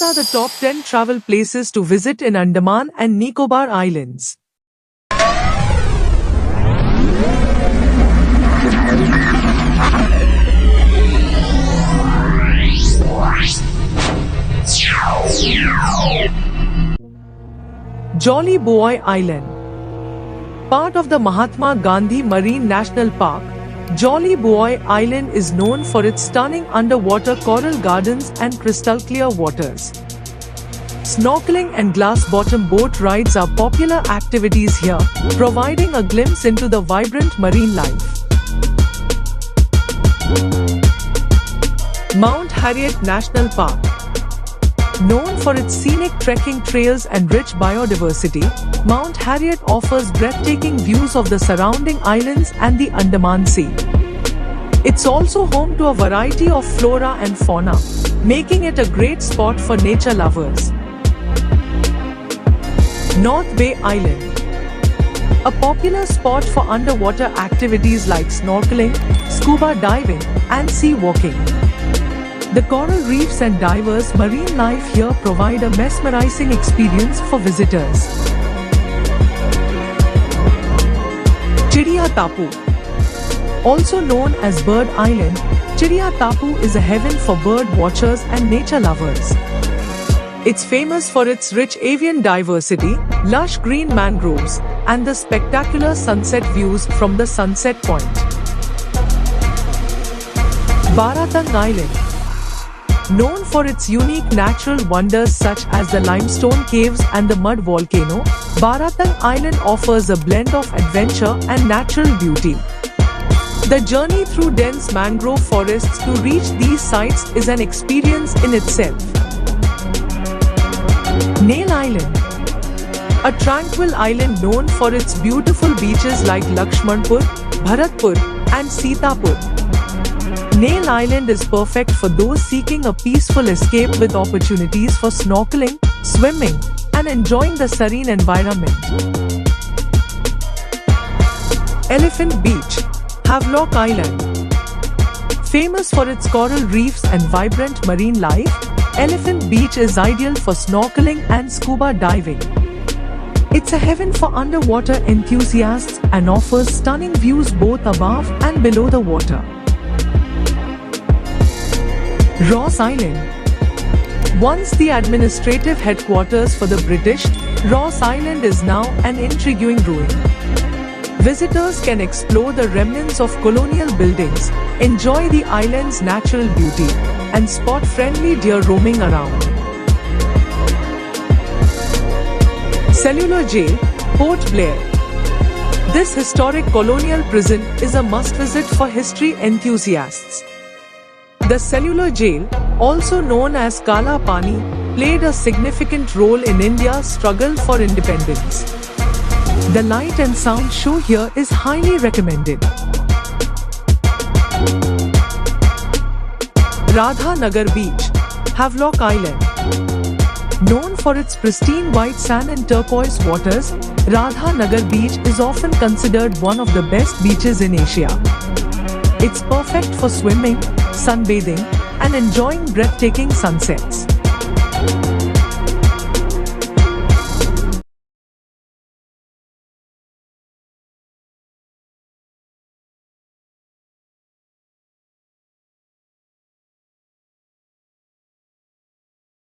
are the top 10 travel places to visit in Andaman and Nicobar Islands. Jolly Boy Island. Part of the Mahatma Gandhi Marine National Park, Jolly Boy Island is known for its stunning underwater coral gardens and crystal clear waters. Snorkeling and glass-bottom boat rides are popular activities here, providing a glimpse into the vibrant marine life. Mount Harriet National Park. Known for its scenic trekking trails and rich biodiversity, Mount Harriet offers breathtaking views of the surrounding islands and the Andaman Sea. It's also home to a variety of flora and fauna, making it a great spot for nature lovers. North Bay Island. A popular spot for underwater activities like snorkeling, scuba diving, and sea walking. The coral reefs and diverse marine life here provide a mesmerizing experience for visitors. Chidiya Tapu. Also known as Bird Island, Chidiya Tapu is a heaven for bird watchers and nature lovers. It's famous for its rich avian diversity, lush green mangroves, and the spectacular sunset views from the Sunset Point. Baratang Island. Known for its unique natural wonders such as the limestone caves and the mud volcano, Baratang Island offers a blend of adventure and natural beauty. The journey through dense mangrove forests to reach these sites is an experience in itself. Nail Island. A tranquil island known for its beautiful beaches like Lakshmanpur, Bharatpur, and Sitapur. Nail Island is perfect for those seeking a peaceful escape with opportunities for snorkeling, swimming, and enjoying the serene environment. Elephant Beach, Havelock Island. Famous for its coral reefs and vibrant marine life, Elephant Beach is ideal for snorkeling and scuba diving. It's a heaven for underwater enthusiasts and offers stunning views both above and below the water. Ross Island. Once the administrative headquarters for the British, Ross Island is now an intriguing ruin. Visitors can explore the remnants of colonial buildings, enjoy the island's natural beauty, and spot friendly deer roaming around. Cellular Jail, Port Blair. This historic colonial prison is a must-visit for history enthusiasts. The Cellular Jail, also known as Kala Pani, played a significant role in India's struggle for independence. The light and sound show here is highly recommended. Radhanagar Beach, Havelock Island. Known for its pristine white sand and turquoise waters, Radhanagar Beach is often considered one of the best beaches in Asia. It's perfect for swimming, sunbathing, and enjoying breathtaking sunsets.